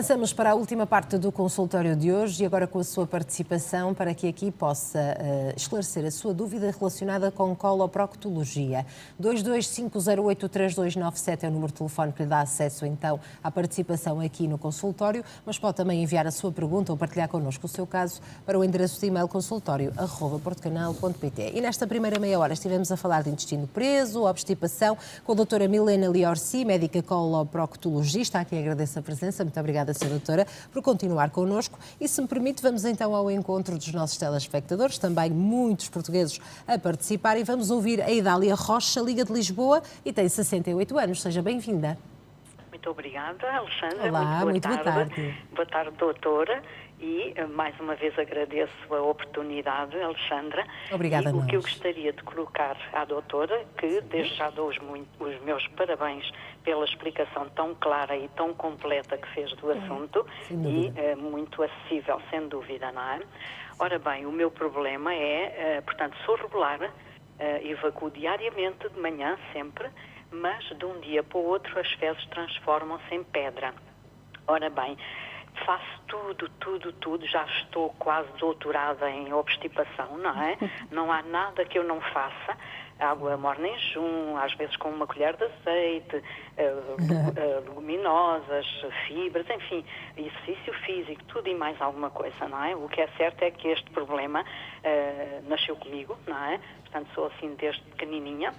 Avançamos para a última parte do consultório de hoje e agora com a sua participação para que aqui possa esclarecer a sua dúvida relacionada com coloproctologia. 225083297 é o número de telefone que lhe dá acesso então à participação aqui no consultório, mas pode também enviar a sua pergunta ou partilhar connosco o seu caso para o endereço de e-mail consultório@portocanal.pt. E nesta primeira meia hora estivemos a falar de intestino preso, obstipação, com a doutora Milena Liorci, médica coloproctologista, a quem agradeço a presença. Muito obrigada, Sra. Doutora, por continuar connosco. E, se me permite, vamos então ao encontro dos nossos telespectadores, também muitos portugueses a participar, e vamos ouvir a Idália Rocha, Liga de Lisboa, e tem 68 anos. Seja bem-vinda. Muito obrigada, Alexandra. Olá, muito boa tarde. Boa tarde, doutora. E, mais uma vez, agradeço a oportunidade, Alexandra. Obrigada a nós. O que eu gostaria de colocar à doutora, que desde já dou os meus parabéns pela explicação tão clara e tão completa que fez do assunto e muito acessível, sem dúvida, não é? Ora bem, o meu problema é, portanto, sou regular, evacuo diariamente, de manhã, sempre, mas de um dia para o outro as fezes transformam-se em pedra. Ora bem, faço tudo, já estou quase doutorada em obstipação, não é? Não há nada que eu não faça. Água morna em jejum, às vezes com uma colher de azeite, leguminosas, fibras, enfim, exercício físico, tudo e mais alguma coisa, não é? O que é certo é que este problema nasceu comigo, não é? Portanto, sou assim desde pequenininha.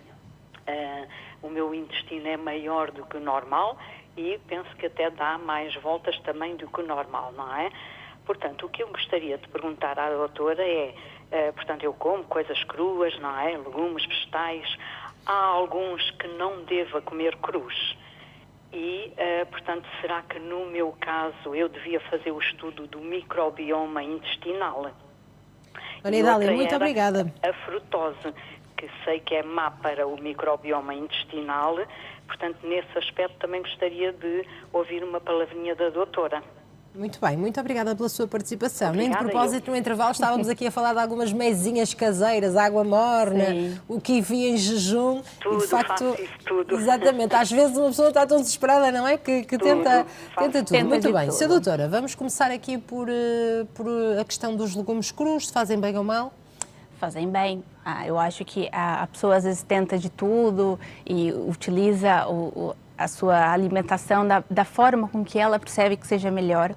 O meu intestino é maior do que o normal e penso que até dá mais voltas também do que o normal, não é? Portanto, o que eu gostaria de perguntar à doutora é, portanto, eu como coisas cruas, não é? Legumes, vegetais. Há alguns que não deva comer crus. E, portanto, será que no meu caso eu devia fazer o estudo do microbioma intestinal? Dona Idália, muito obrigada. A frutose, que sei que é má para o microbioma intestinal, portanto, nesse aspecto também gostaria de ouvir uma palavrinha da doutora. Muito bem, muito obrigada pela sua participação. Obrigada. Nem de propósito, no intervalo estávamos aqui a falar de algumas mesinhas caseiras, água morna, o kiwi em jejum. Tudo, e de facto, faço isso tudo. Exatamente, às vezes uma pessoa está tão desesperada, não é? Que tenta tudo. Muito bem, tudo. Sra. Doutora, vamos começar aqui por a questão dos legumes crus, se fazem bem ou mal? Fazem bem. Eu acho que a pessoa às vezes tenta de tudo e utiliza a sua alimentação da forma com que ela percebe que seja melhor.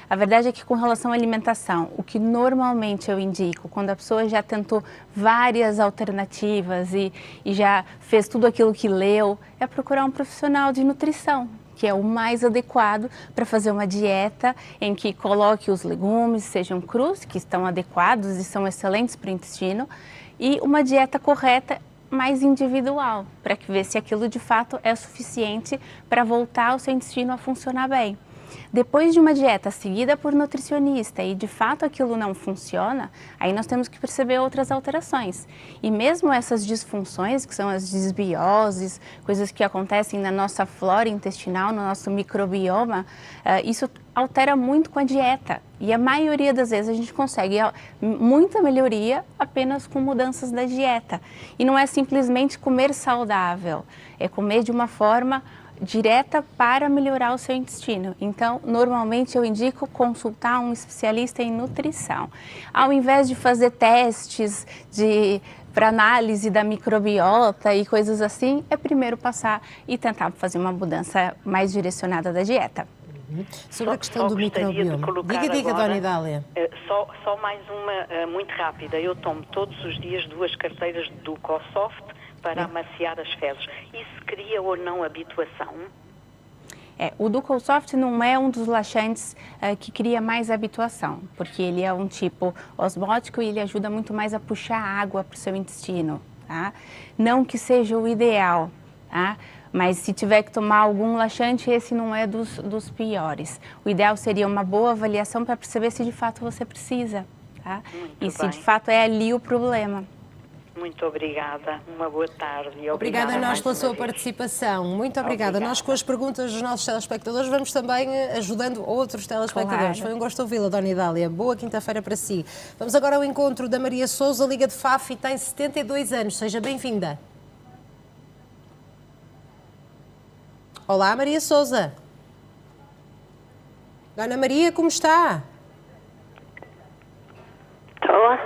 A verdade é que, com relação à alimentação, o que normalmente eu indico, quando a pessoa já tentou várias alternativas e já fez tudo aquilo que leu, é procurar um profissional de nutrição, que é o mais adequado para fazer uma dieta em que coloque os legumes, sejam crus, que estão adequados e são excelentes para o intestino, e uma dieta correta, mais individual, para ver se aquilo de fato é suficiente para voltar o seu intestino a funcionar bem. Depois de uma dieta seguida por nutricionista e de fato aquilo não funciona, aí nós temos que perceber outras alterações. E mesmo essas disfunções, que são as disbioses, coisas que acontecem na nossa flora intestinal, no nosso microbioma, isso altera muito com a dieta. E a maioria das vezes a gente consegue muita melhoria apenas com mudanças da dieta. E não é simplesmente comer saudável, é comer de uma forma direta para melhorar o seu intestino. Então, normalmente eu indico consultar um especialista em nutrição. Ao invés de fazer testes para análise da microbiota e coisas assim, é primeiro passar e tentar fazer uma mudança mais direcionada da dieta. Sobre a questão do microbioma. Diga, Dona Idália. Só mais uma muito rápida. Eu tomo todos os dias 2 carteiras de Ducosoft para amaciar as fezes. Isso cria ou não habituação? O Ducosoft não é um dos laxantes que cria mais habituação, porque ele é um tipo osmótico e ele ajuda muito mais a puxar água para o seu intestino, tá? Não que seja o ideal, tá? Mas se tiver que tomar algum laxante, esse não é dos piores. O ideal seria uma boa avaliação para perceber se de fato você precisa, tá? E se de fato é ali o problema. Muito obrigada. Uma boa tarde. Obrigada a nós pela sua participação. Muito obrigada. Nós, com as perguntas dos nossos telespectadores, vamos também ajudando outros telespectadores. Foi um gosto ouvi-la, Dona Idália. Boa quinta-feira para si. Vamos agora ao encontro da Maria Sousa, Liga de Faf, e tem 72 anos. Seja bem-vinda. Olá, Maria Sousa. Dona Maria, como está? Estou.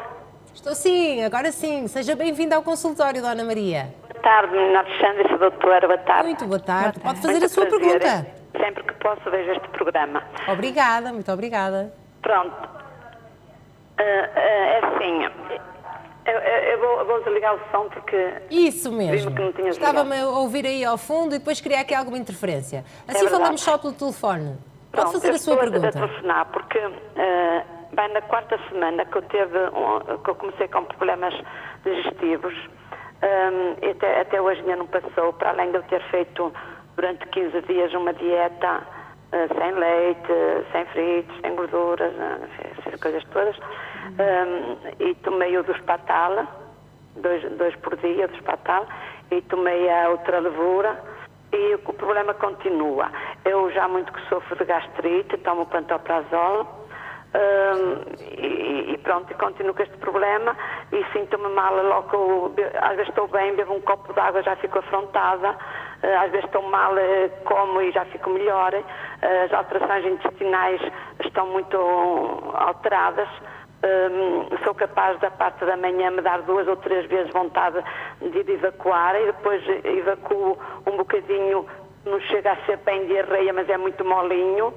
Estou sim, agora sim. Seja bem-vinda ao consultório, Dona Maria. Boa tarde, menina Alexandre, sou doutora, boa tarde. Muito boa tarde. Boa tarde. Pode fazer a sua prazer. pergunta. Sempre que posso vejo este programa. Obrigada, muito obrigada. Pronto. É assim, eu vou desligar o som porque... Isso mesmo. Vivo que não tinha Estava-me a ouvir aí ao fundo e depois queria aqui alguma interferência. Assim verdade. falamos só pelo telefone. Pode Pronto, fazer a sua eu pergunta. estou a telefonar porque bem na quarta semana que eu comecei com problemas digestivos, e até hoje ainda não passou, para além de eu ter feito durante 15 dias uma dieta sem leite, sem fritos, sem gorduras, essas coisas todas, e tomei o do Spatal, dois por dia do Spatal, e tomei a outra levura, e o problema continua. Eu já muito que sofro de gastrite, tomo pantoprazol, e pronto, e continuo com este problema e sinto-me mal logo, às vezes estou bem, bebo um copo de água, já fico afrontada, às vezes estou mal, como e já fico melhor, as alterações intestinais estão muito alteradas, sou capaz da parte da manhã me dar 2 ou 3 vezes vontade de ir evacuar e depois evacuo um bocadinho. Não chega a ser bem diarreia, mas é muito molinho,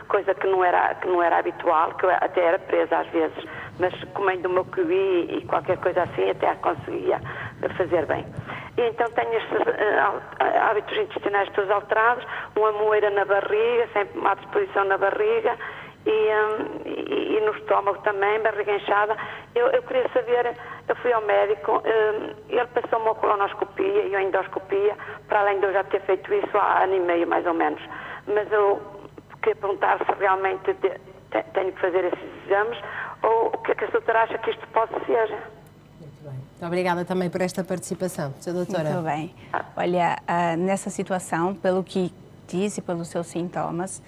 coisa que não era habitual, que eu até era presa às vezes, mas comendo o meu kiwi e qualquer coisa assim até a conseguia fazer bem. E então tenho estes hábitos intestinais todos alterados, uma moeira na barriga, sempre uma disposição na barriga e no estômago também, barriga inchada. Eu queria saber, eu fui ao médico, ele passou-me a colonoscopia e a endoscopia, para além de eu já ter feito isso há ano e meio mais ou menos. Mas eu queria perguntar se realmente tenho que fazer esses exames ou o que é que a doutora acha que isto pode ser. Muito bem. Muito obrigada também por esta participação, Sra. Doutora. Muito bem. Olha, nessa situação, pelo que disse, pelos seus sintomas,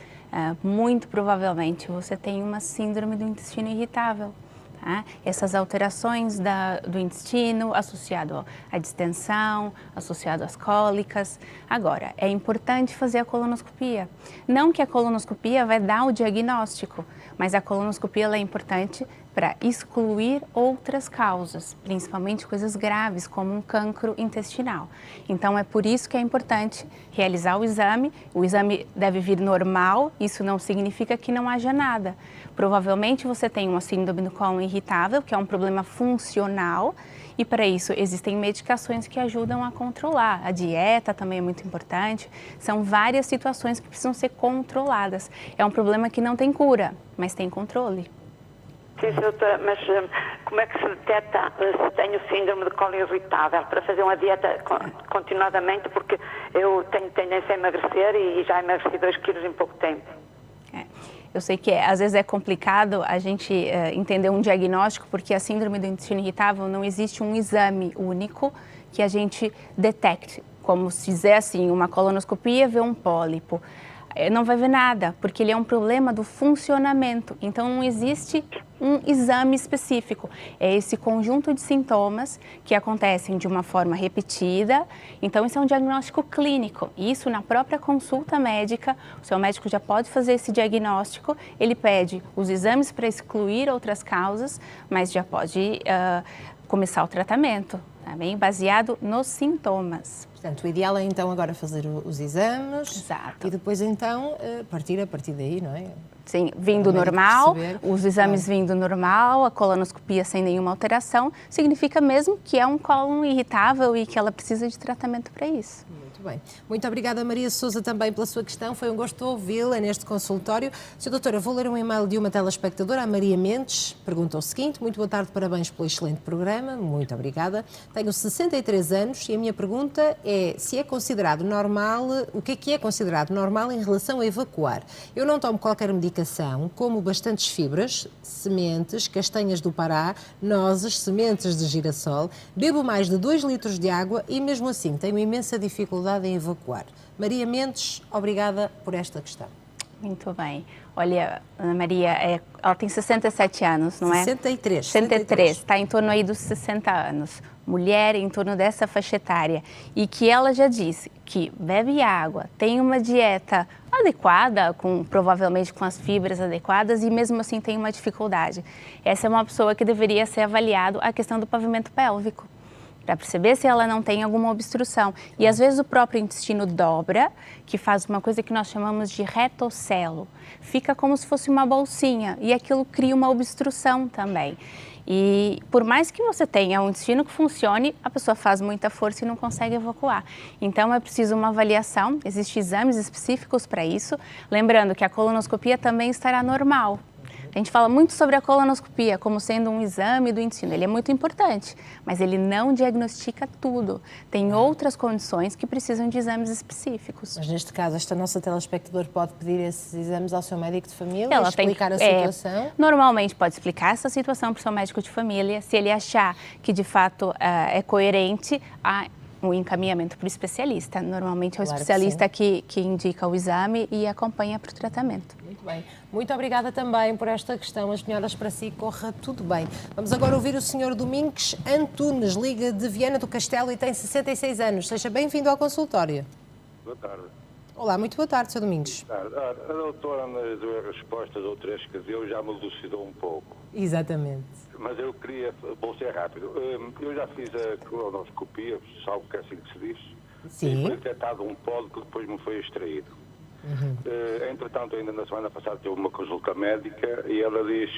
muito provavelmente você tem uma síndrome do intestino irritável. Tá? Essas alterações do intestino associado à distensão, associado às cólicas. Agora, é importante fazer a colonoscopia. Não que a colonoscopia vai dar o diagnóstico, mas a colonoscopia ela é importante para excluir outras causas, principalmente coisas graves, como um cancro intestinal. Então, é por isso que é importante realizar o exame. O exame deve vir normal, isso não significa que não haja nada. Provavelmente você tem uma síndrome do cólon irritável, que é um problema funcional, e para isso existem medicações que ajudam a controlar. A dieta também é muito importante. São várias situações que precisam ser controladas. É um problema que não tem cura, mas tem controle. Sim, doutora, mas como é que se detecta se tenho síndrome de cólon irritável? Para fazer uma dieta continuadamente, porque eu tenho tendência a emagrecer e já emagreci 2 quilos em pouco tempo. Eu sei que às vezes é complicado a gente entender um diagnóstico, porque a síndrome do intestino irritável não existe um exame único que a gente detecte. Como se dizer assim, uma colonoscopia vê um pólipo. Não vai ver nada, porque ele é um problema do funcionamento. Então, não existe um exame específico. É esse conjunto de sintomas que acontecem de uma forma repetida. Então, isso é um diagnóstico clínico. E isso, na própria consulta médica, o seu médico já pode fazer esse diagnóstico. Ele pede os exames para excluir outras causas, mas já pode começar o tratamento, tá bem? Baseado nos sintomas. Portanto, o ideal é então agora fazer os exames. Exato. E depois então partir a partir daí, não é? Sim, vindo normal, os exames Claro. vindo normal, a colonoscopia sem nenhuma alteração, significa mesmo que é um cólon irritável e que ela precisa de tratamento para isso. Muito bem. Muito obrigada, Maria Sousa, também pela sua questão. Foi um gosto ouvi-la neste consultório. Sra. Doutora, vou ler um e-mail de uma telespectadora, a Maria Mendes. Pergunta o seguinte: muito boa tarde, parabéns pelo excelente programa. Muito obrigada. Tenho 63 anos e a minha pergunta é se é considerado normal, o que é considerado normal em relação a evacuar. Eu não tomo qualquer medicação, como bastantes fibras, sementes, castanhas do Pará, nozes, sementes de girassol, bebo mais de 2 litros de água e mesmo assim tenho imensa dificuldade em evacuar. Maria Mendes, obrigada por esta questão. Muito bem. Olha, Ana Maria, ela tem 67 anos, não é? 63. 63, está em torno aí dos 60 anos. Mulher em torno dessa faixa etária. E que ela já disse que bebe água, tem uma dieta adequada, provavelmente com as fibras adequadas, e mesmo assim tem uma dificuldade. Essa é uma pessoa que deveria ser avaliado a questão do pavimento pélvico, para perceber se ela não tem alguma obstrução. E às vezes o próprio intestino dobra, que faz uma coisa que nós chamamos de retocelo. Fica como se fosse uma bolsinha e aquilo cria uma obstrução também. E por mais que você tenha um intestino que funcione, a pessoa faz muita força e não consegue evacuar. Então é preciso uma avaliação, existem exames específicos para isso. Lembrando que a colonoscopia também estará normal. A gente fala muito sobre a colonoscopia como sendo um exame do intestino. Ele é muito importante, mas ele não diagnostica tudo. Tem outras condições que precisam de exames específicos. Mas neste caso, esta nossa telespectador pode pedir esses exames ao seu médico de família Ela e explicar a tem, situação? Normalmente pode explicar essa situação para o seu médico de família. Se ele achar que de fato é coerente, há um encaminhamento para o especialista. Normalmente é o especialista que indica o exame e acompanha para o tratamento. Muito bem. Muito obrigada também por esta questão. As melhoras para si, corra tudo bem. Vamos agora ouvir o Sr. Domingos Antunes, liga de Viana do Castelo e tem 66 anos. Seja bem-vindo ao consultório. Boa tarde. Olá, muito boa tarde, Sr. Domingos. Boa tarde. A doutora, nas duas respostas ou três que deu, já me elucidou um pouco. Exatamente. Mas eu queria, vou ser rápido, eu já fiz a colonoscopia, salvo que é assim que se diz. Sim. E foi detectado um pólipo que depois me foi extraído. Entretanto, ainda na semana passada tive uma consulta médica e ela diz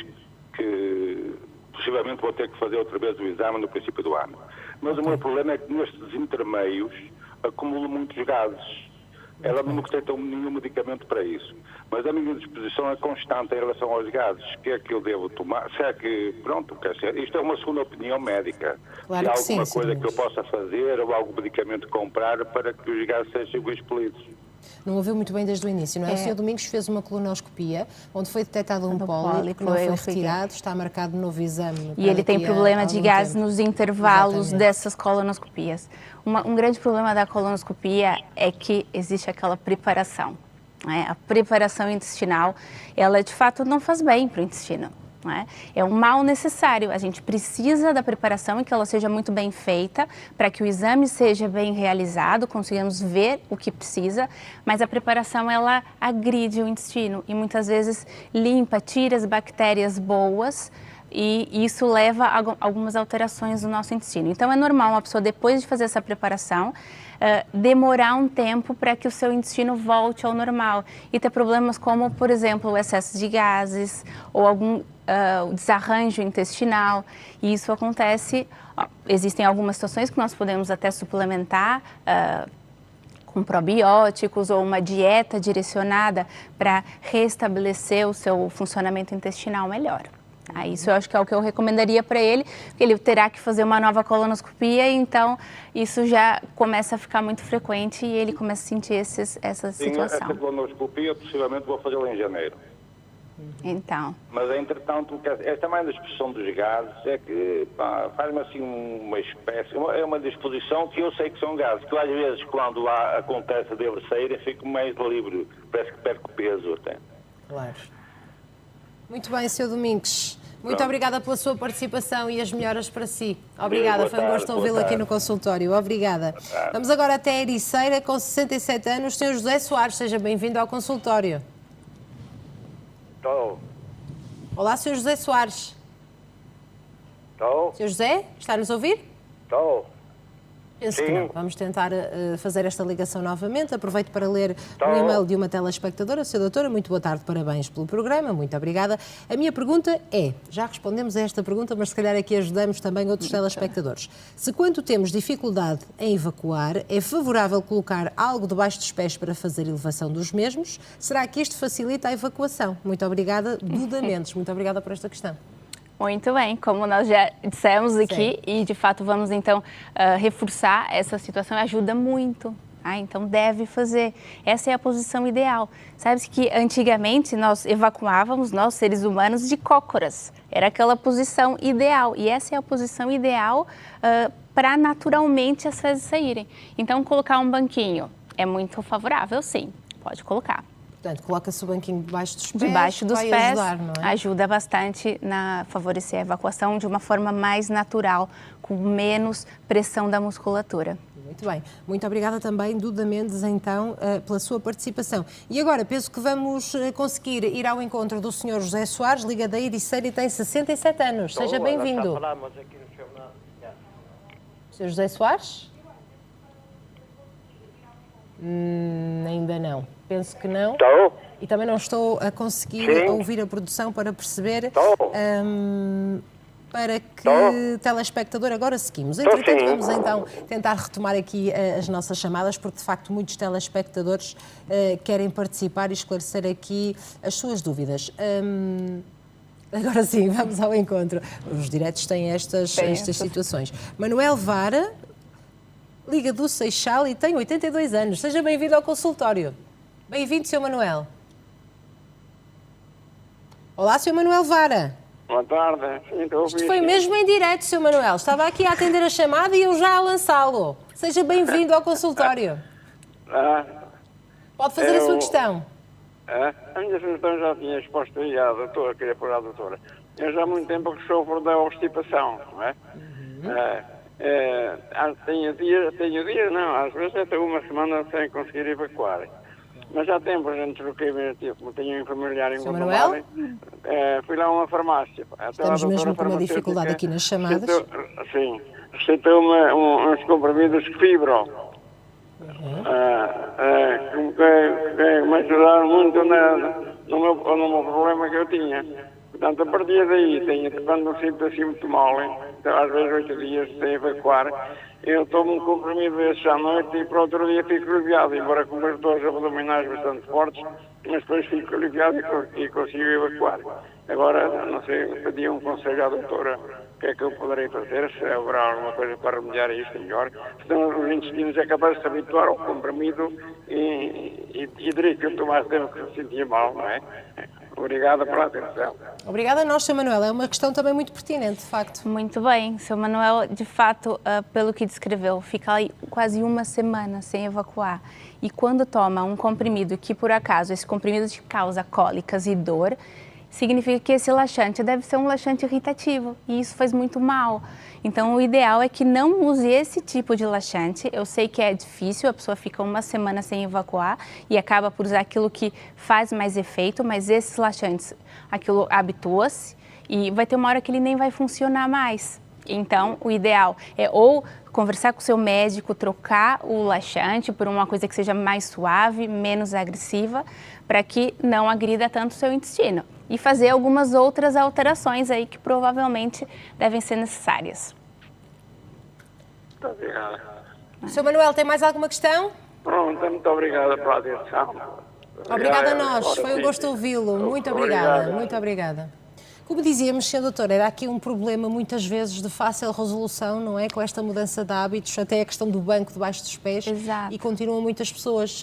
que possivelmente vou ter que fazer outra vez o exame no princípio do ano. Mas o meu problema é que nestes intermeios acumulo muitos gases. Ela não me receitou nenhum medicamento para isso. Mas a minha disposição é constante em relação aos gases. O que é que eu devo tomar? Se é que, pronto, quer dizer, isto é uma segunda opinião médica. Claro que se há alguma sim, coisa Sr. que eu possa fazer ou algum medicamento comprar para que os gases sejam expelidos. Não ouviu muito bem desde o início, não é? O Sr. Domingos fez uma colonoscopia, onde foi detectado um pólipo que não foi retirado, está marcado um novo exame. E ele tem problema de gases nos intervalos Exatamente. dessas colonoscopias. Um grande problema da colonoscopia é que existe aquela preparação. A preparação intestinal, ela de fato não faz bem para o intestino. É um mal necessário. A gente precisa da preparação e que ela seja muito bem feita para que o exame seja bem realizado, consigamos ver o que precisa, mas a preparação ela agride o intestino e muitas vezes limpa, tira as bactérias boas e isso leva a algumas alterações no nosso intestino. Então é normal uma pessoa, depois de fazer essa preparação, demorar um tempo para que o seu intestino volte ao normal e ter problemas como, por exemplo, o excesso de gases ou algum desarranjo intestinal. E isso acontece, existem algumas situações que nós podemos até suplementar com probióticos ou uma dieta direcionada para restabelecer o seu funcionamento intestinal melhor. Isso eu acho que é o que eu recomendaria para ele, porque ele terá que fazer uma nova colonoscopia, então isso já começa a ficar muito frequente e ele começa a sentir essa situação. Essa colonoscopia possivelmente vou fazê-la em janeiro. Então. Mas, entretanto, esta mais da expressão dos gases é que faz-me assim uma espécie, é uma disposição que eu sei que são gases, que às vezes quando acontece a deverceira fico mais livre, parece que perco peso até. Claro. Muito bem, Sr. Domingos. Muito obrigada pela sua participação e as melhoras para si. Obrigada, foi um gosto ouvi-lo aqui no consultório. Obrigada. Vamos agora até a Ericeira, com 67 anos, Sr. José Soares. Seja bem-vindo ao consultório. Estou. Olá, Sr. José Soares. Estou. Sr. José, está a nos ouvir? Estou. Penso que não. Vamos tentar fazer esta ligação novamente. Aproveito para ler Tô. o e-mail de uma telespectadora. Sra. Doutora, muito boa tarde, parabéns pelo programa, muito obrigada. A minha pergunta é, já respondemos a esta pergunta, mas se calhar aqui ajudamos também outros telespectadores. Se quando temos dificuldade em evacuar, é favorável colocar algo debaixo dos pés para fazer elevação dos mesmos? Será que isto facilita a evacuação? Muito obrigada, Duda Mendes. Muito obrigada por esta questão. Muito bem, como nós já dissemos aqui, e de fato vamos então reforçar essa situação, ajuda muito. Então deve fazer. Essa é a posição ideal. Sabe-se que antigamente nós evacuávamos, nós seres humanos, de cócoras. Era aquela posição ideal. E essa é a posição ideal para naturalmente as fezes saírem. Então colocar um banquinho é muito favorável, sim, pode colocar. Portanto, coloca-se o banquinho debaixo dos pés, Debaixo dos vai pés, ajudar, não é? ajuda bastante a favorecer a evacuação de uma forma mais natural, com menos pressão da musculatura. Muito bem. Muito obrigada também, Duda Mendes, então, pela sua participação. E agora, penso que vamos conseguir ir ao encontro do Sr. José Soares, Liga da Ericeira e tem 67 anos. Seja bem-vindo. Sr. José Soares? Ainda não. Penso que não. Estou? E também não estou a conseguir ouvir a produção para perceber para que telespectador agora seguimos. Entretanto, vamos então tentar retomar aqui as nossas chamadas, porque de facto muitos telespectadores querem participar e esclarecer aqui as suas dúvidas. Agora sim, vamos ao encontro. Os diretos têm estas situações. Manuel Vara, Liga do Seixal e tem 82 anos. Seja bem-vindo ao consultório. Bem-vindo, Sr. Manuel. Olá, Sr. Manuel Vara. Boa tarde. Isto foi mesmo em direto, Sr. Manuel. Estava aqui a atender a chamada e eu já a lançá-lo. Seja bem-vindo ao consultório. Pode fazer a sua questão. A minha questão já tinha exposto aí à doutora, queria pôr à doutora. Eu já há muito tempo que sofro da obstipação, não é? Tenho dias, não, às vezes até uma semana sem conseguir evacuar. Mas há tempo, a gente troquei, como tenho um familiar em Manuel? Fui lá a uma farmácia. Estamos mesmo com uma dificuldade aqui nas chamadas. Sim, receitou-me uns comprimidos Fibro. Que me ajudaram muito no meu problema que eu tinha. Portanto, a partir daí, quando me sinto assim muito mal, então, às vezes 8 dias sem evacuar, eu tomo um comprimido desses à noite e para outro dia fico aliviado, embora com as dores abdominais bastante fortes, mas depois fico aliviado e consigo evacuar. Agora, não sei, pedi um conselho à doutora, o que é que eu poderei fazer, se haverá alguma coisa para remediar isto melhor. Então, os intestinos é capaz de se habituar ao comprimido e diria que eu tomasse tempo que me sentia mal, não é? Obrigada pela atenção. Obrigada a nós, Sr. Manuel. É uma questão também muito pertinente, de facto. Muito bem, Sr. Manuel, de fato, pelo que descreveu, fica aí quase uma semana sem evacuar. E quando toma um comprimido que, por acaso, esse comprimido te causa cólicas e dor, significa que esse laxante deve ser um laxante irritativo e isso faz muito mal. Então, o ideal é que não use esse tipo de laxante. Eu sei que é difícil, a pessoa fica uma semana sem evacuar e acaba por usar aquilo que faz mais efeito, mas esses laxantes, aquilo habitua-se e vai ter uma hora que ele nem vai funcionar mais. Então, o ideal é ou conversar com o seu médico, trocar o laxante por uma coisa que seja mais suave, menos agressiva, para que não agrida tanto o seu intestino. E fazer algumas outras alterações aí que provavelmente devem ser necessárias. Muito obrigado. Sr. Manuel, tem mais alguma questão? Pronto, muito obrigada pela atenção. Obrigada a nós, foi um gosto ouvi-lo. Muito obrigada, muito obrigada. Como dizíamos, Sr. Doutor, era aqui um problema muitas vezes de fácil resolução, não é? Com esta mudança de hábitos, até a questão do banco debaixo dos pés. Exato. E continuam muitas pessoas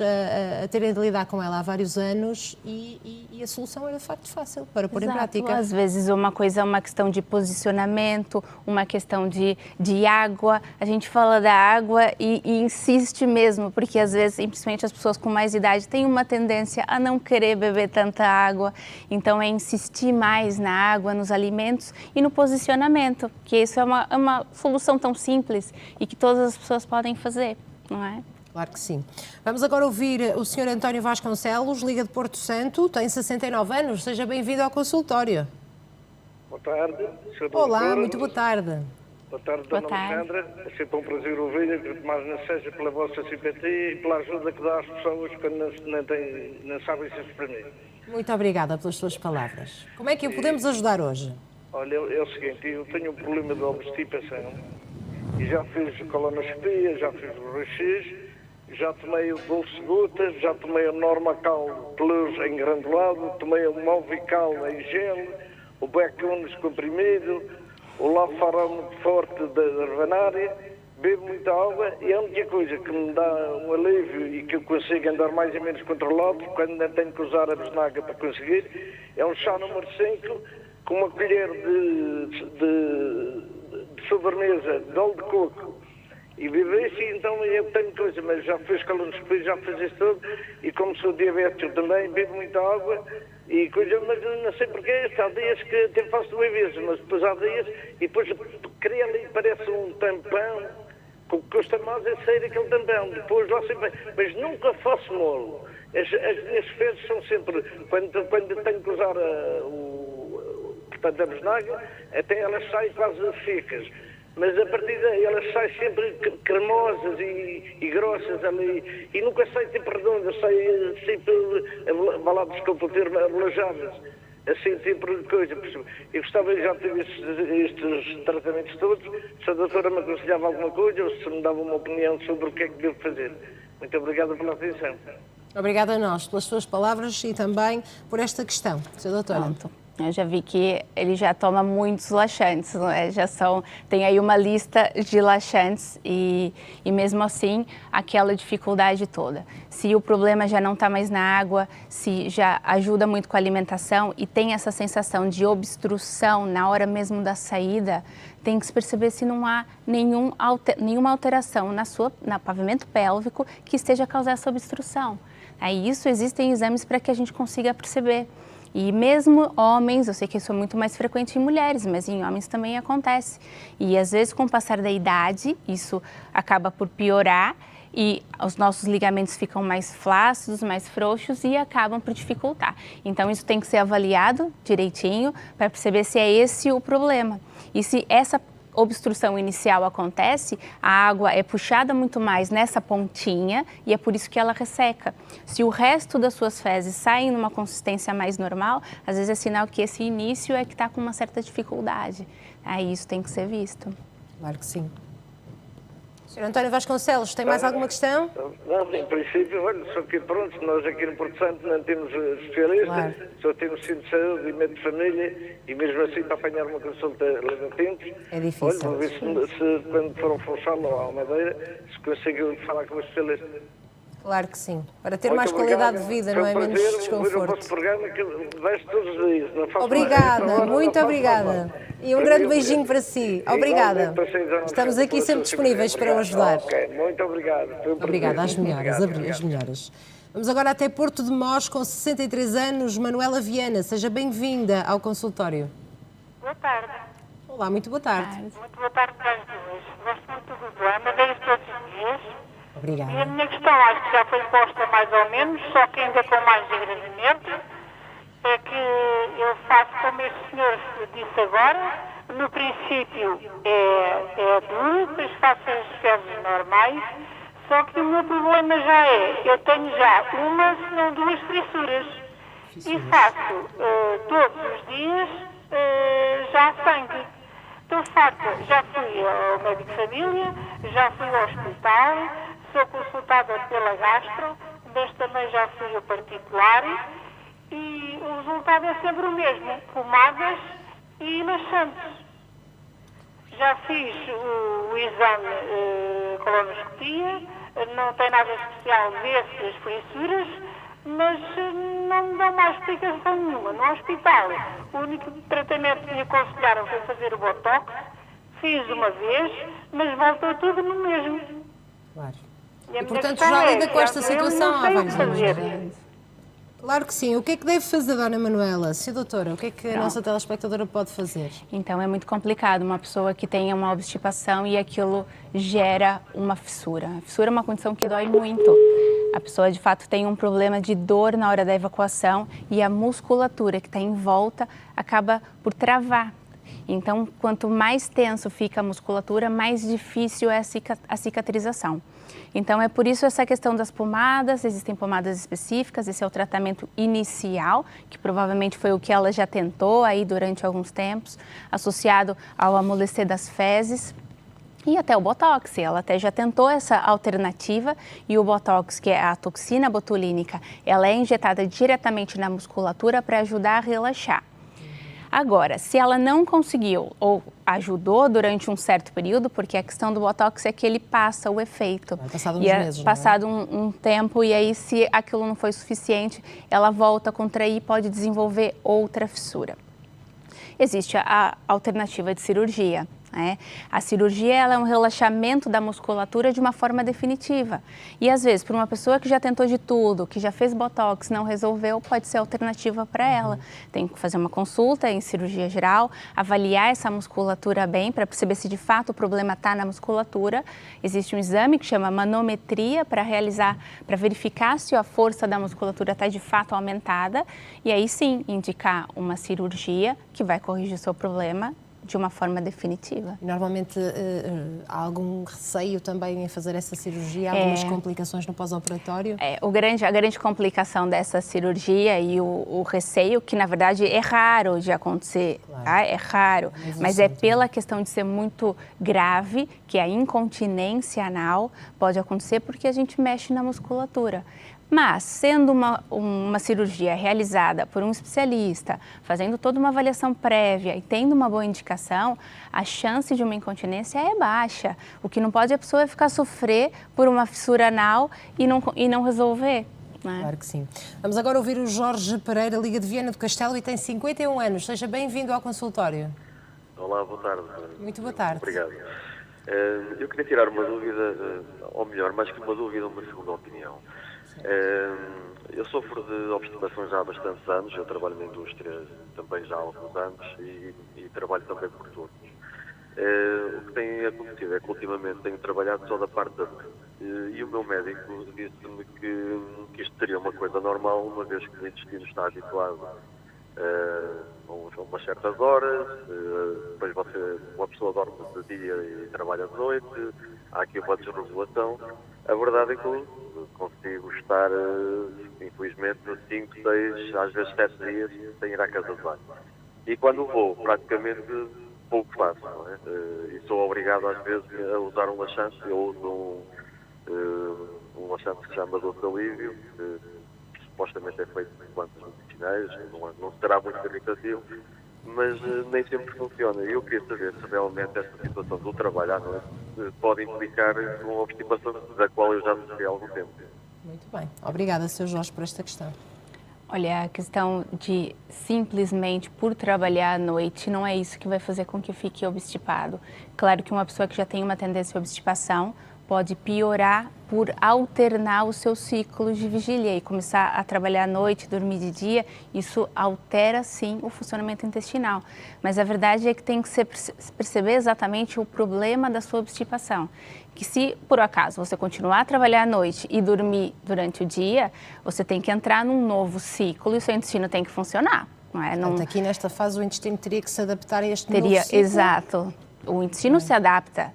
a terem de lidar com ela há vários anos e a solução era de facto fácil para pôr em prática. Às vezes uma coisa é uma questão de posicionamento, uma questão de água. A gente fala da água e insiste mesmo, porque às vezes, principalmente as pessoas com mais idade, têm uma tendência a não querer beber tanta água. Então é insistir mais na água, nos alimentos e no posicionamento, que isso é uma solução tão simples e que todas as pessoas podem fazer, não é? Claro que sim. Vamos agora ouvir o Sr. António Vasconcelos, Liga de Porto Santo, tem 69 anos, seja bem-vindo ao consultório. Boa tarde, Sr. Olá, doutora. muito boa tarde. Boa tarde, Boa Dona tarde. Alexandra. É sempre um prazer ouvir, mais não seja pela vossa simpatia e pela ajuda que dá às pessoas quando não sabem se exprimir. Muito obrigada pelas suas palavras. Como é que o podemos ajudar hoje? Olha, é o seguinte, eu tenho um problema de obstipação e já fiz colonoscopia, já fiz o raio-x, já tomei o Dulce-Gotas, já tomei o Normacal Plus em granulado, tomei o Movical em gel, o Becunes comprimido, o Lafarone forte da Ravanária. Bebo muita água e a única coisa que me dá um alívio e que eu consigo andar mais ou menos controlado, quando não tenho que usar a besnaga para conseguir, é um chá número 5 com uma colher de sobremesa de óleo de coco E vivo isso, e então eu tenho coisa, mas já fiz colonoscopia, já fiz isso tudo, e como sou diabético também, bebo muita água, e coisa, mas não sei porquê, há dias que até faço 2 vezes, mas depois há dias, e depois cria ali, parece um tampão, que custa mais é sair aquele tampão, depois lá sempre, mas nunca faço molo. As minhas fezes são sempre, quando tenho que usar portanto, a besnaga, até elas saem quase secas. Mas a partir daí elas saem sempre cremosas e grossas ali, e nunca saem tipo redondas, saem sempre baladas com o termo abolajadas, assim tipo de coisa. Eu gostava, já tive estes tratamentos todos, se a doutora me aconselhava alguma coisa ou se me dava uma opinião sobre o que é que devo fazer. Muito obrigado pela atenção. Obrigada a nós pelas suas palavras e também por esta questão, Sra. Doutora. Pronto. Eu já vi que ele já toma muitos laxantes, não é? Tem aí uma lista de laxantes e mesmo assim aquela dificuldade toda. Se o problema já não está mais na água, se já ajuda muito com a alimentação e tem essa sensação de obstrução na hora mesmo da saída, tem que se perceber se não há nenhuma alteração no pavimento pélvico que esteja causando essa obstrução. Aí isso existem exames para que a gente consiga perceber. E mesmo homens, eu sei que isso é muito mais frequente em mulheres, mas em homens também acontece. E às vezes com o passar da idade, isso acaba por piorar e os nossos ligamentos ficam mais flácidos, mais frouxos e acabam por dificultar. Então isso tem que ser avaliado direitinho para perceber se é esse o problema. E se essa obstrução inicial acontece, a água é puxada muito mais nessa pontinha e é por isso que ela resseca. Se o resto das suas fezes saem numa consistência mais normal, às vezes é sinal que esse início é que está com uma certa dificuldade. Aí isso tem que ser visto. Claro que sim. Sr. António Vasconcelos, tem mais alguma questão? Não, em princípio, olha, só que pronto, nós aqui no Porto Santo não temos especialista, claro. Só temos centro de saúde e médico de família, e mesmo assim para apanhar uma consulta leva tempo. É difícil. Olha, vou ver se quando for ao Funchal ou à Madeira, se consigo falar com o especialista. Claro que sim. Para ter Muito mais obrigado. qualidade de vida, não é? Menos Ver o desconforto. vosso programa que vejo todos os dias. Não faço Obrigada, mais. muito obrigada. E um grande beijinho para si. Obrigada. Estamos aqui sempre disponíveis para o ajudar. Ok, muito obrigado. Obrigada, as melhoras, as melhoras. Vamos agora até Porto de Mós, com 63 anos, Manuela Viana. Seja bem-vinda ao consultório. Boa tarde. Olá, muito boa tarde. Muito boa tarde para as duas. Gosto muito do programa, vejo todos os dias. Obrigada. E a minha questão, acho que já foi posta mais ou menos, só que ainda com mais agravamento, é que eu faço como este senhor disse agora, no princípio é duro, depois faço as fezes normais, só que o meu problema já eu tenho já uma, se não 2 fissuras, e faço todos os dias já sangue. Estou farta, já fui ao médico de família, já fui ao hospital, sou consultada pela gastro, mas também já fui ao particular e o resultado é sempre o mesmo, pomadas e laxantes. Já fiz o exame colonoscopia, não tem nada especial dessas fissuras, mas não me dão mais explicação nenhuma. No hospital, o único tratamento que me aconselharam foi fazer o botox, fiz uma vez, mas voltou tudo no mesmo. Claro. E portanto já lida com esta situação há vários anos. Claro que sim. O que é que deve fazer, Dona Manuela? Sim, doutora, o que é que a nossa telespectadora pode fazer? Então é muito complicado uma pessoa que tenha uma obstipação e aquilo gera uma fissura. A fissura é uma condição que dói muito. A pessoa de fato tem um problema de dor na hora da evacuação e a musculatura que está em volta acaba por travar. Então, quanto mais tenso fica a musculatura, mais difícil é a cicatrização. Então, é por isso essa questão das pomadas, existem pomadas específicas, esse é o tratamento inicial, que provavelmente foi o que ela já tentou aí durante alguns tempos, associado ao amolecer das fezes. E até o Botox, ela até já tentou essa alternativa e o Botox, que é a toxina botulínica, ela é injetada diretamente na musculatura para ajudar a relaxar. Agora, se ela não conseguiu ou ajudou durante um certo período, porque a questão do Botox é que ele passa o efeito. Passado uns meses, passado um tempo, e aí se aquilo não foi suficiente, ela volta a contrair e pode desenvolver outra fissura. Existe a alternativa de cirurgia. né? A cirurgia ela é um relaxamento da musculatura de uma forma definitiva. E às vezes, para uma pessoa que já tentou de tudo, que já fez botox, não resolveu, pode ser alternativa para ela. Tem que fazer uma consulta em cirurgia geral, avaliar essa musculatura bem para perceber se de fato o problema está na musculatura. Existe um exame que chama manometria para verificar se a força da musculatura está de fato aumentada e aí sim indicar uma cirurgia que vai corrigir o seu problema de uma forma definitiva. Normalmente há algum receio também em fazer essa cirurgia, algumas complicações no pós-operatório? A grande complicação dessa cirurgia e o receio, que na verdade é raro de acontecer, claro. Tá? É raro, mas é pela questão de ser muito grave, que a incontinência anal pode acontecer porque a gente mexe na musculatura. Mas, sendo uma cirurgia realizada por um especialista, fazendo toda uma avaliação prévia e tendo uma boa indicação, a chance de uma incontinência é baixa. O que não pode é a pessoa ficar sofrer por uma fissura anal e não resolver. Né? Claro que sim. Vamos agora ouvir o Jorge Pereira, Liga de Viana do Castelo, e tem 51 anos. Seja bem-vindo ao consultório. Olá, boa tarde. Muito boa tarde. Obrigado. Eu queria tirar uma dúvida, ou melhor, mais que uma dúvida, uma segunda opinião. Eu sofro de obstipação já há bastantes anos, eu trabalho na indústria também já há alguns anos e trabalho também por turnos. O que tem acontecido é que ultimamente tenho trabalhado só da parte da noite e o meu médico disse-me que isto seria uma coisa normal, uma vez que o intestino está habituado a umas certas horas, depois uma pessoa dorme de dia e trabalha de noite, há aqui uma desregulação. A verdade é que eu consigo estar, infelizmente, 5, 6, às vezes 7 dias sem ir à casa de banho. E quando vou, praticamente pouco faço, não é? E sou obrigado às vezes a usar um laxante. Eu uso um laxante que se chama doce de alívio, que supostamente é feito de plantas medicinais, não será muito caritativo, mas nem sempre funciona. Eu queria saber se realmente esta situação do trabalho à noite pode implicar uma obstipação da qual eu já sofri há algum tempo. Muito bem. Obrigada, Sr. Jorge, por esta questão. Olha, a questão de simplesmente por trabalhar à noite não é isso que vai fazer com que fique obstipado. Claro que uma pessoa que já tem uma tendência à obstipação pode piorar por alternar o seu ciclo de vigília e começar a trabalhar à noite, dormir de dia. Isso altera, sim, o funcionamento intestinal. Mas a verdade é que tem que perceber exatamente o problema da sua obstipação. Que se, por acaso, você continuar a trabalhar à noite e dormir durante o dia, você tem que entrar num novo ciclo e o seu intestino tem que funcionar. Não é? Portanto, aqui nesta fase o intestino teria que se adaptar a este novo ciclo? Exato. O intestino se adapta.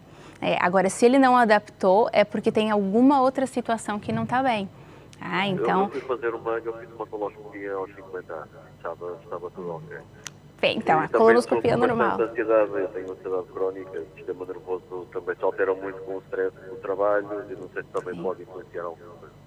Agora, se ele não adaptou, é porque tem alguma outra situação que não está bem. Então... Eu fiz uma coloscopia aos 50 anos, estava tudo ok. Bem, então, a colonoscopia é normal. Eu tenho ansiedade crónica, o sistema nervoso também se altera muito com o stress do trabalho, e não sei se também pode influenciar alguma coisa.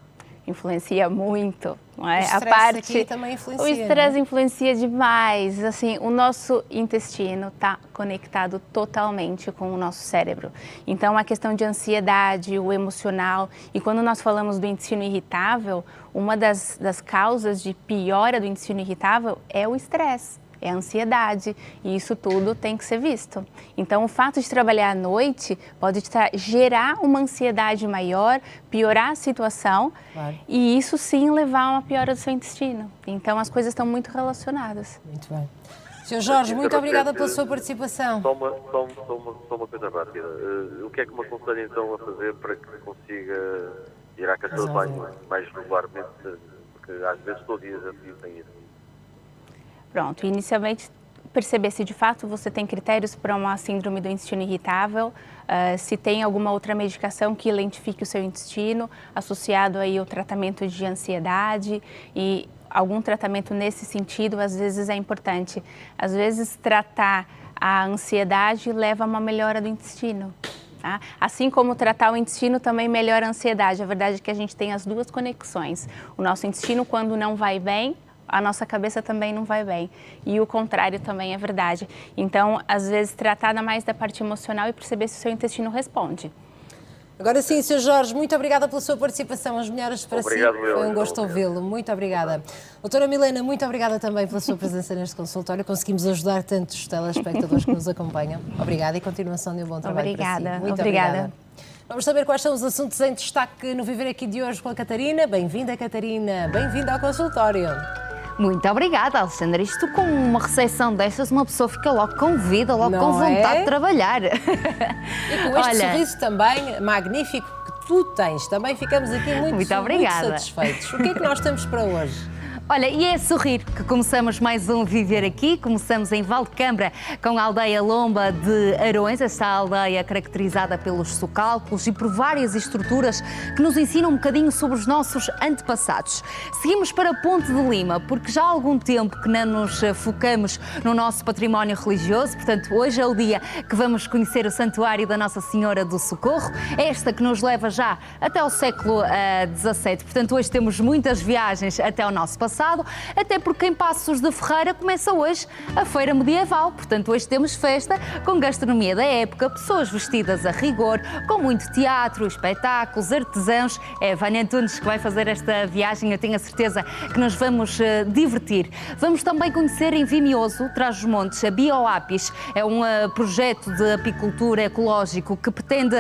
Influencia muito, não é? O estresse aqui também influencia. O estresse influencia demais. Assim, o nosso intestino está conectado totalmente com o nosso cérebro. Então, a questão de ansiedade, o emocional. E quando nós falamos do intestino irritável, uma das causas de piora do intestino irritável é o estresse. É a ansiedade, e isso tudo tem que ser visto. Então, o fato de trabalhar à noite pode gerar uma ansiedade maior, piorar a situação, claro. E isso sim levar a uma piora do seu intestino. Então, as coisas estão muito relacionadas. Muito bem. Sr. Jorge, muito obrigada pela sua participação. Só uma coisa rápida. O que é que me aconselha então a fazer para que consiga ir à casa de banho mais regularmente? Porque às vezes todo dia já tem isso. Pronto, inicialmente perceber se de fato você tem critérios para uma síndrome do intestino irritável, se tem alguma outra medicação que identifique o seu intestino, associado aí ao tratamento de ansiedade e algum tratamento nesse sentido, às vezes é importante. Às vezes tratar a ansiedade leva a uma melhora do intestino. Tá? Assim como tratar o intestino também melhora a ansiedade. A verdade é que a gente tem as duas conexões. O nosso intestino, quando não vai bem, a nossa cabeça também não vai bem. E o contrário também é verdade. Então, às vezes, tratar mais da parte emocional e perceber se o seu intestino responde. Agora sim, Sr. Jorge, muito obrigada pela sua participação. As melhoras para Obrigado, si. Foi um gosto obrigado. ouvi-lo. Muito obrigada. Doutora Milena, muito obrigada também pela sua presença neste consultório. Conseguimos ajudar tantos telespectadores que nos acompanham. Obrigada e continuação de um bom trabalho para si. Muito obrigada. Vamos saber quais são os assuntos em destaque no Viver Aqui de hoje com a Catarina. Bem-vinda, Catarina. Bem-vinda ao consultório. Muito obrigada, Alexandra. Isto com uma recepção destas, uma pessoa fica logo com vida, logo com vontade de trabalhar. E com este sorriso também magnífico que tu tens, também ficamos aqui muito satisfeitos. O que é que nós temos para hoje? Olha, e é sorrir que começamos mais um Viver Aqui. Começamos em Valdecambra com a aldeia Lomba de Arões, esta aldeia caracterizada pelos socalcos e por várias estruturas que nos ensinam um bocadinho sobre os nossos antepassados. Seguimos para Ponte de Lima, porque já há algum tempo que não nos focamos no nosso património religioso, portanto hoje é o dia que vamos conhecer o Santuário da Nossa Senhora do Socorro, esta que nos leva já até ao século XVII. Portanto hoje temos muitas viagens até ao nosso passado, até porque em Passos de Ferreira começa hoje a Feira Medieval. Portanto, hoje temos festa com gastronomia da época, pessoas vestidas a rigor, com muito teatro, espetáculos, artesãos. É a Vânia Antunes que vai fazer esta viagem, eu tenho a certeza que nos vamos divertir. Vamos também conhecer em Vimioso, Trás-os-Montes, a Bioapis. É um projeto de apicultura ecológico que pretende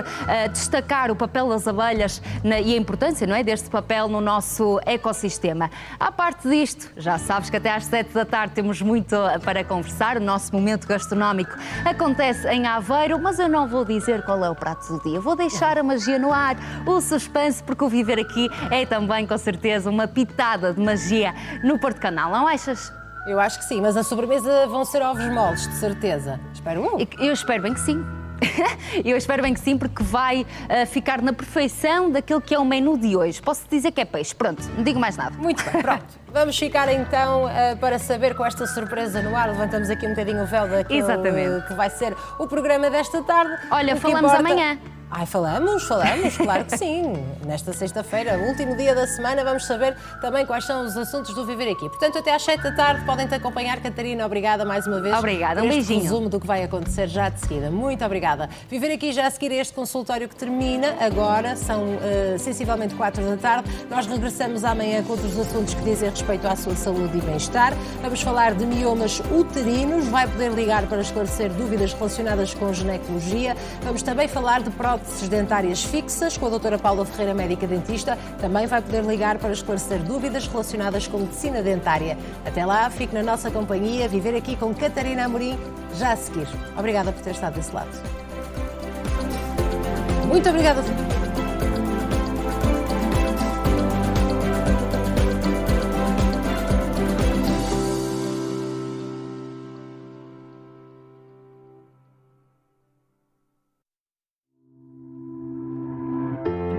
destacar o papel das abelhas e a importância, não é, deste papel no nosso ecossistema. À parte disto, já sabes que até às 7 da tarde temos muito para conversar. O nosso momento gastronómico acontece em Aveiro, mas eu não vou dizer qual é o prato do dia. Vou deixar a magia no ar, o suspense, porque o Viver Aqui é também, com certeza, uma pitada de magia no Porto Canal, não achas? Eu acho que sim, mas a sobremesa vão ser ovos moles, de certeza. Espero eu. Eu espero bem que sim. Eu espero bem que sim, porque vai ficar na perfeição daquilo que é o menu de hoje. Posso dizer que é peixe. Pronto, não digo mais nada. Muito bem, pronto. Vamos ficar então para saber com esta surpresa no ar. Levantamos aqui um bocadinho o véu daquilo que vai ser o programa desta tarde. Olha, falamos amanhã. Ai, falamos, claro que sim. Nesta sexta-feira, o último dia da semana, vamos saber também quais são os assuntos do Viver Aqui. Portanto, até às 7 da tarde podem-te acompanhar. Catarina, obrigada mais uma vez. Obrigada, um beijinho. Resumo do que vai acontecer já de seguida. Muito obrigada. Viver Aqui já a seguir este consultório que termina agora, são sensivelmente 4 da tarde. Nós regressamos amanhã com outros assuntos que dizem respeito à sua saúde e bem-estar. Vamos falar de miomas uterinos, vai poder ligar para esclarecer dúvidas relacionadas com ginecologia. Vamos também falar de próteses dentárias fixas com a doutora Paula Ferreira, médica dentista. Também vai poder ligar para esclarecer dúvidas relacionadas com medicina dentária. Até lá, fique na nossa companhia, Viver Aqui com Catarina Amorim, já a seguir. Obrigada por ter estado desse lado. Muito obrigada.